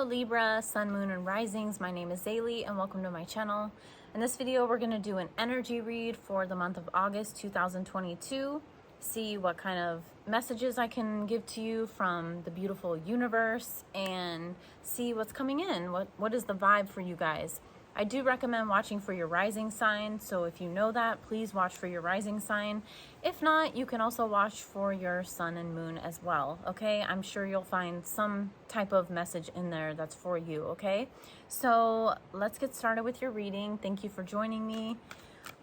Libra, Sun, Moon, and Risings. My name is Zayleigh and welcome to my channel. In this video, we're going to do an energy read for the month of August 2022. See what kind of messages I can give to you from the beautiful universe and see what's coming in. What is the vibe for you guys? I do recommend watching for your rising sign, so if you know that, please watch for your rising sign. If not, you can also watch for your sun and moon as well, okay? I'm sure you'll find some type of message in there that's for you, okay? So let's get started with your reading. Thank you for joining me.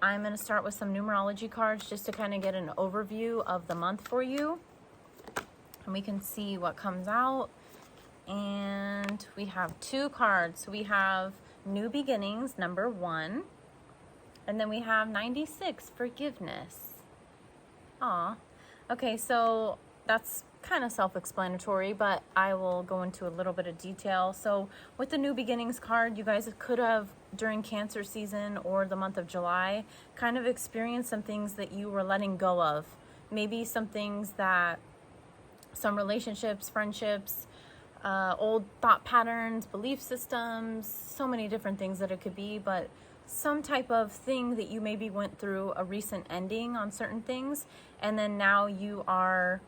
I'm going to start with some numerology cards just to kind of get an overview of the month for you. And we can see what comes out. And we have two cards. We have New Beginnings, number 1. And then we have 96, Forgiveness. Aw. Okay, so that's kind of self-explanatory, but I will go into a little bit of detail. So with the New Beginnings card, you guys could have, during Cancer season or the month of July, kind of experienced some things that you were letting go of. Maybe some things that, some relationships, friendships, old thought patterns, belief systems, so many different things that it could be, but some type of thing that you maybe went through a recent ending on certain things, and then now you are,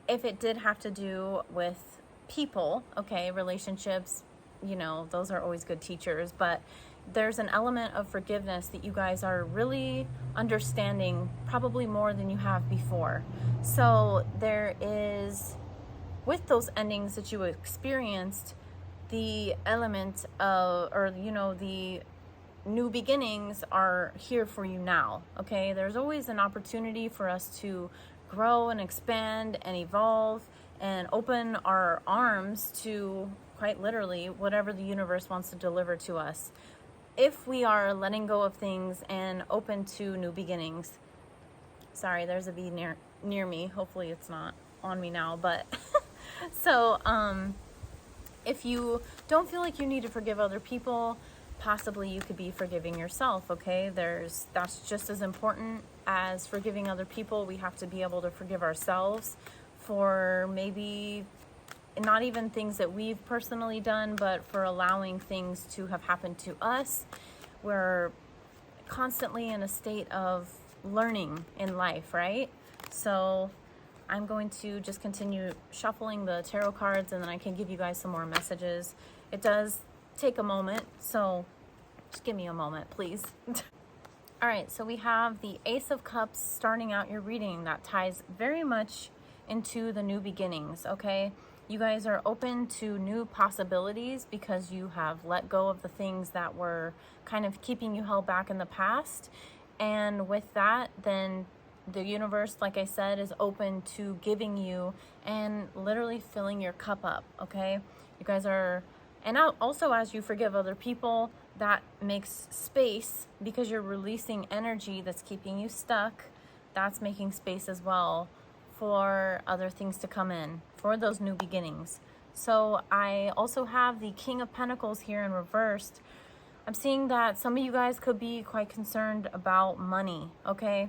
if it did have to do with people, okay, relationships, you know, those are always good teachers, but there's an element of forgiveness that you guys are really understanding, probably more than you have before. So there is, with those endings that you experienced, the element of, or you know, the new beginnings are here for you now, okay? There's always an opportunity for us to grow and expand and evolve and open our arms to, quite literally, whatever the universe wants to deliver to us, if we are letting go of things and open to new beginnings. Sorry, there's a bee near me. Hopefully it's not on me now, but so if you don't feel like you need to forgive other people, possibly you could be forgiving yourself, okay? That's just as important as forgiving other people. We have to be able to forgive ourselves for maybe not even things that we've personally done, but for allowing things to have happened to us. We're constantly in a state of learning in life, right? So I'm going to just continue shuffling the tarot cards and then I can give you guys some more messages. It does take a moment, so just give me a moment, please. All right, so we have the Ace of Cups starting out your reading. That ties very much into the new beginnings, okay? You guys are open to new possibilities because you have let go of the things that were kind of keeping you held back in the past. And with that, then the universe, like I said, is open to giving you and literally filling your cup up, okay? You guys are, and also as you forgive other people, that makes space because you're releasing energy that's keeping you stuck. That's making space as well for other things to come in, for those new beginnings. So I also have the King of Pentacles here in reversed. I'm seeing that some of you guys could be quite concerned about money, okay?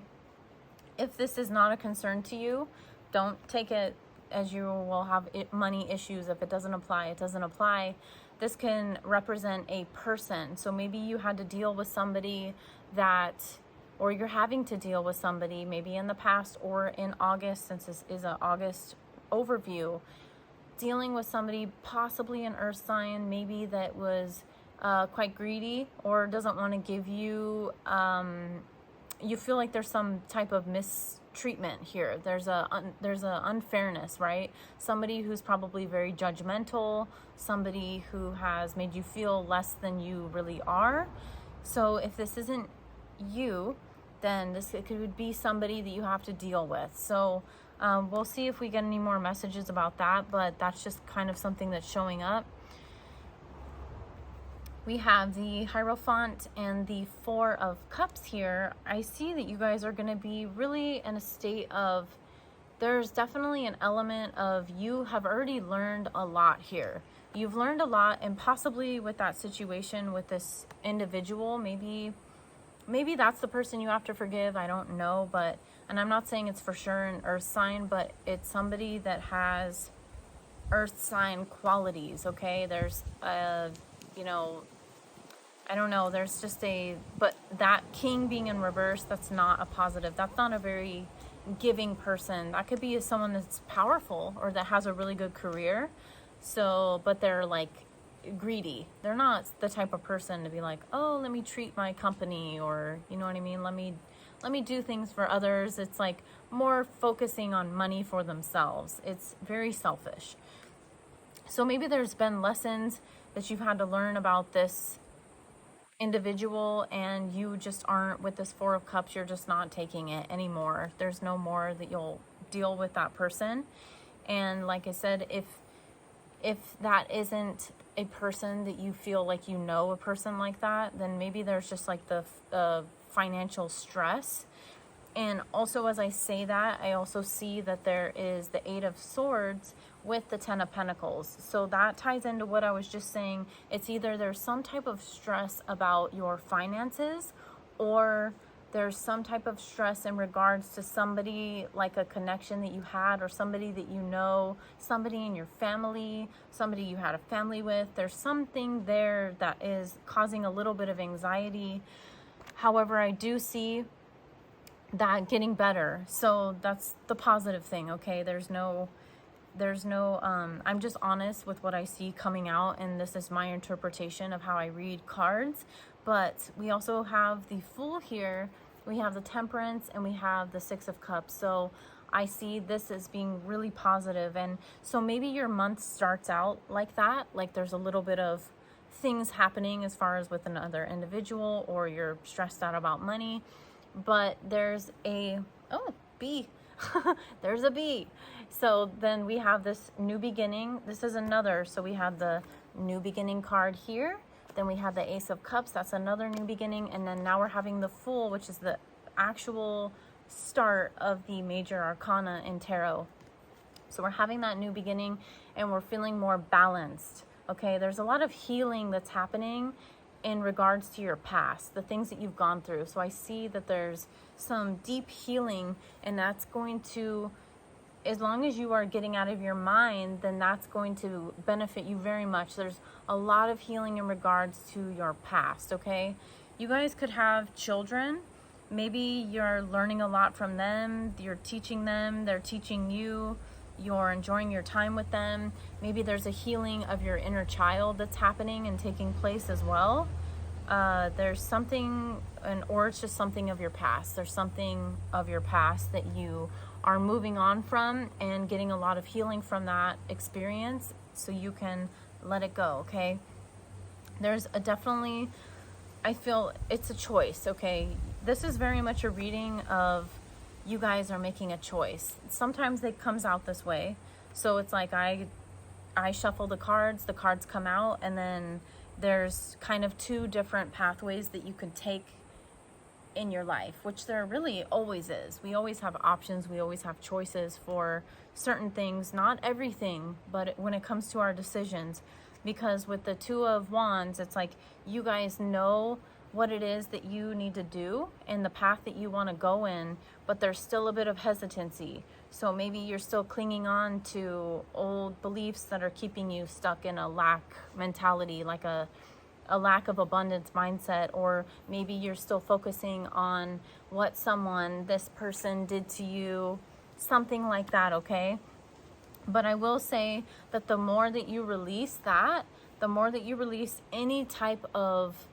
If this is not a concern to you, don't take it as you will have money issues. If it doesn't apply, it doesn't apply. This can represent a person. So maybe you had to deal with somebody that, or you're having to deal with somebody maybe in the past or in August, since this is an August overview, dealing with somebody, possibly an earth sign, maybe that was quite greedy or doesn't want to give you, you feel like there's some type of mistreatment here. There's a unfairness, right? Somebody who's probably very judgmental, somebody who has made you feel less than you really are. So if this isn't you, then it could be somebody that you have to deal with. So we'll see if we get any more messages about that, but that's just kind of something that's showing up. We have the Hierophant and the Four of Cups here. I see that you guys are going to be really in a state of, there's definitely an element of you have already learned a lot here. You've learned a lot, and possibly with that situation with this individual, maybe that's the person you have to forgive. I don't know, but, and I'm not saying it's for sure an earth sign, but it's somebody that has earth sign qualities, okay? There's, you know, I don't know, there's just but that king being in reverse, that's not a positive. That's not a very giving person. That could be someone that's powerful or that has a really good career. So, but they're like greedy. They're not the type of person to be like, oh, let me treat my company, or, you know what I mean? Let me do things for others. It's like more focusing on money for themselves. It's very selfish. So maybe there's been lessons that you've had to learn about this individual, and you just aren't, with this Four of Cups, you're just not taking it anymore. There's no more that you'll deal with that person. And like I said, if that isn't a person that you feel like you know a person like that, then maybe there's just like the financial stress. And also, as I say that, I also see that there is the Eight of Swords with the Ten of Pentacles. So that ties into what I was just saying. It's either there's some type of stress about your finances, or there's some type of stress in regards to somebody, like a connection that you had, or somebody that you know, somebody in your family, somebody you had a family with. There's something there that is causing a little bit of anxiety. However, I do see that getting better. So that's the positive thing, okay? There's no I'm just honest with what I see coming out, and this is my interpretation of how I read cards. But we also have the Fool here, we have the Temperance, and we have the Six of Cups. So I see this as being really positive. And so maybe your month starts out like that, like there's a little bit of things happening as far as with another individual, or you're stressed out about money. But there's a, oh, bee. There's a bee. So then we have this new beginning. This is another, so we have the new beginning card here. Then we have the Ace of Cups. That's another new beginning. And then now we're having the Fool, which is the actual start of the major arcana in tarot. So we're having that new beginning, and we're feeling more balanced. Okay, there's a lot of healing that's happening in regards to your past, the things that you've gone through. So I see that there's some deep healing, and that's going to, as long as you are getting out of your mind, then that's going to benefit you very much. There's a lot of healing in regards to your past, okay? You guys could have children. Maybe you're learning a lot from them. You're teaching them. They're teaching you. You're enjoying your time with them. Maybe there's a healing of your inner child that's happening and taking place as well. There's something, or it's just something of your past. There's something of your past that you are moving on from and getting a lot of healing from that experience, so you can let it go, okay? There's a definitely, I feel it's a choice, okay? This is very much a reading of you guys are making a choice. Sometimes it comes out this way. So it's like I shuffle the cards come out, and then there's kind of two different pathways that you can take in your life, which there really always is. We always have options. We always have choices for certain things, not everything, but when it comes to our decisions, because with the Two of Wands, it's like you guys know what it is that you need to do and the path that you want to go in, but there's still a bit of hesitancy. So maybe you're still clinging on to old beliefs that are keeping you stuck in a lack mentality, like a lack of abundance mindset, or maybe you're still focusing on what this person did to you, something like that, okay? But I will say that the more that you release that, the more that you release any type of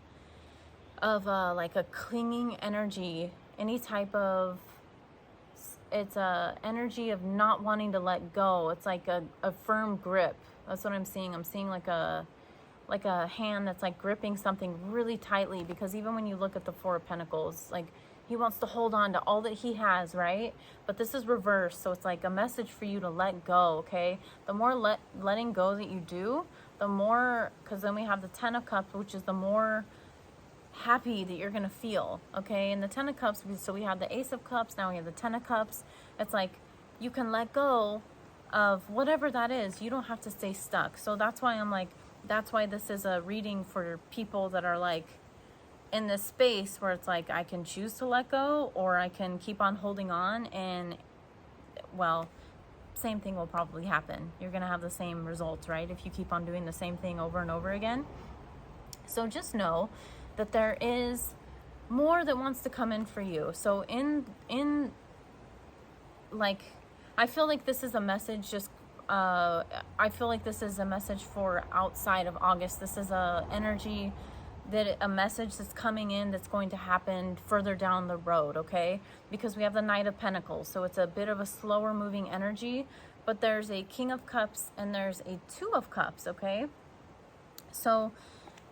like a clinging energy, any type of, it's a energy of not wanting to let go. It's like a firm grip. That's what I'm seeing. I'm seeing like a hand that's like gripping something really tightly, because even when you look at the Four of Pentacles, like he wants to hold on to all that he has, right? But this is reversed, so it's like a message for you to let go, okay? The more letting go that you do, the more, because then we have the Ten of Cups, which is the more happy that you're gonna feel, okay? And the Ten of Cups, so we have the Ace of Cups, now we have the Ten of Cups. It's like you can let go of whatever that is. You don't have to stay stuck. So that's why I'm like, that's why this is a reading for people that are like in this space where it's like, I can choose to let go, or I can keep on holding on and, well, same thing will probably happen. You're going to have the same results, right? If you keep on doing the same thing over and over again. So just know that there is more that wants to come in for you. So like, I feel like this is a message just I feel like this is a message for outside of August. This is a energy a message that's coming in that's going to happen further down the road, okay? Because we have the Knight of Pentacles, so it's a bit of a slower moving energy, but there's a King of Cups and there's a Two of Cups, okay? So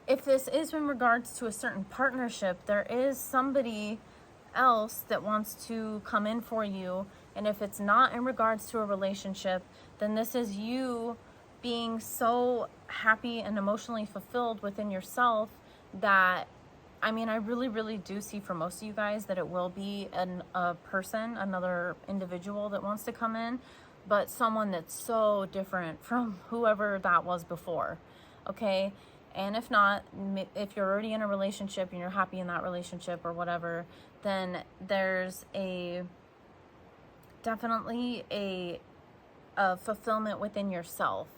if this is in regards to a certain partnership, there is somebody else that wants to come in for you. And if it's not in regards to a relationship, then this is you being so happy and emotionally fulfilled within yourself that, I mean, I really, really do see for most of you guys that it will be a person, another individual that wants to come in, but someone that's so different from whoever that was before, okay? And if not, if you're already in a relationship and you're happy in that relationship or whatever, then there's definitely a fulfillment within yourself.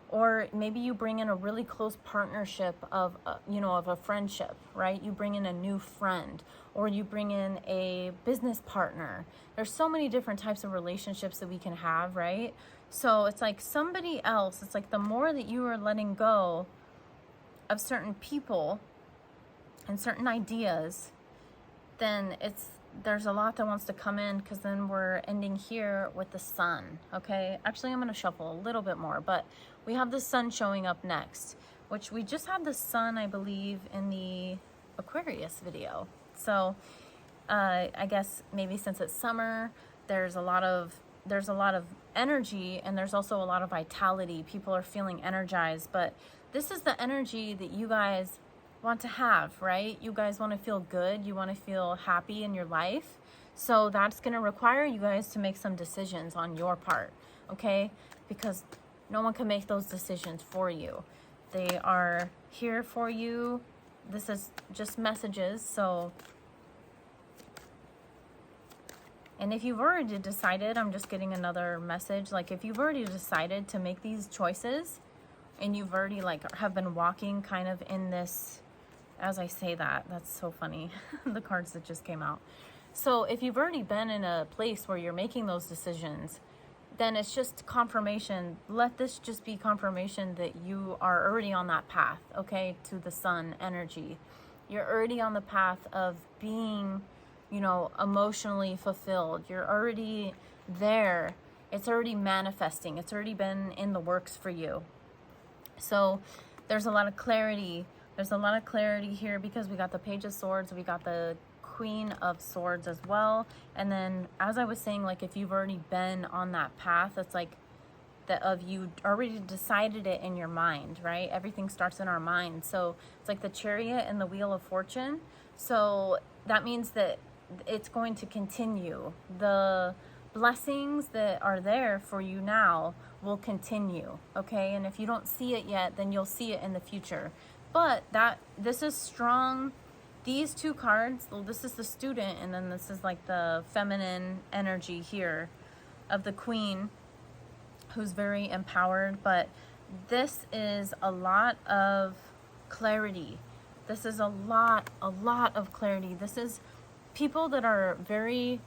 Or maybe you bring in a really close partnership of, of a friendship, right? You bring in a new friend, or you bring in a business partner. There's so many different types of relationships that we can have, right? So it's like somebody else, it's like the more that you are letting go of certain people and certain ideas, then there's a lot that wants to come in, because then we're ending here with the Sun, okay? Actually, I'm going to shuffle a little bit more, but we have the Sun showing up next, which we just had the Sun, I believe, in the Aquarius video. So I guess maybe since it's summer, there's a lot of energy, and there's also a lot of vitality. People are feeling energized, but this is the energy that you guys want to have, right? You guys want to feel good. You want to feel happy in your life. So that's going to require you guys to make some decisions on your part, okay? Because no one can make those decisions for you. They are here for you. This is just messages. So, and if you've already decided, I'm just getting another message. Like, if you've already decided to make these choices, and you've already have been walking kind of in this, as I say that's so funny, the cards that just came out. So if you've already been in a place where you're making those decisions, then it's just confirmation. Let this just be confirmation that you are already on that path, okay, to the Sun energy. You're already on the path of being, emotionally fulfilled. You're already there. It's already manifesting. It's already been in the works for you. So there's a lot of clarity. There's a lot of clarity here because we got the Page of Swords. We got the Queen of Swords as well. And then, as I was saying, like, if you've already been on that path, it's like you already decided it in your mind, right? Everything starts in our mind. So it's like the Chariot and the Wheel of Fortune. So that means that it's going to continue. The blessings that are there for you now will continue, okay? And if you don't see it yet, then you'll see it in the future. But this is strong. These two cards, well, this is the Student, and then this is like the feminine energy here of the Queen, who's very empowered. But this is a lot of clarity. This is a lot of clarity. This is people that are very,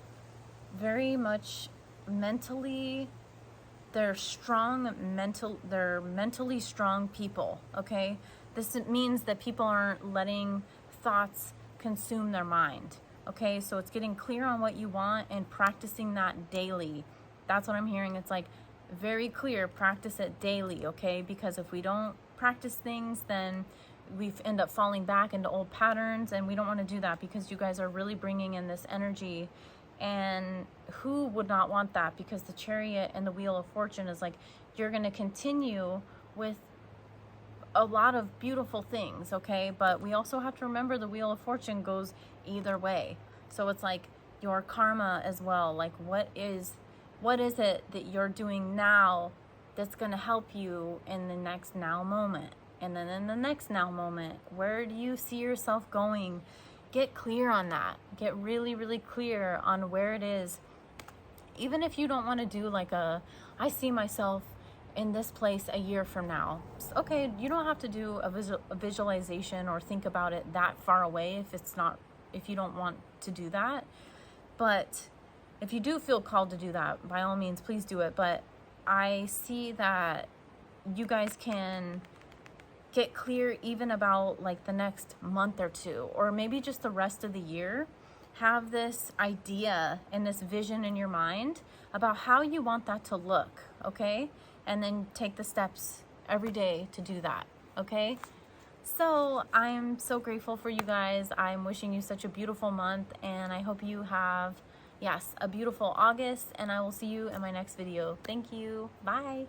very much mentally, they're mentally strong people, okay? This means that people aren't letting thoughts consume their mind, okay? So it's getting clear on what you want and practicing that daily. That's what I'm hearing. It's like very clear, practice it daily, okay? Because if we don't practice things, then we end up falling back into old patterns, and we don't want to do that, because you guys are really bringing in this energy. And who would not want that? Because the Chariot and the Wheel of Fortune is like, you're going to continue with a lot of beautiful things, okay? But we also have to remember the Wheel of Fortune goes either way. So it's like your karma as well. Like, what is it that you're doing now that's going to help you in the next now moment? And then in the next now moment, where do you see yourself going? Get clear on that. Get really, really clear on where it is. Even if you don't want to do like a I see myself in this place a year from now. Okay, you don't have to do a visualization or think about it that far away if you don't want to do that. But if you do feel called to do that, by all means, please do it. But I see that you guys can get clear even about like the next month or two, or maybe just the rest of the year. Have this idea and this vision in your mind about how you want that to look, okay? And then take the steps every day to do that, okay? So I'm so grateful for you guys. I'm wishing you such a beautiful month, and I hope you have, yes, a beautiful August, and I will see you in my next video. Thank you. Bye.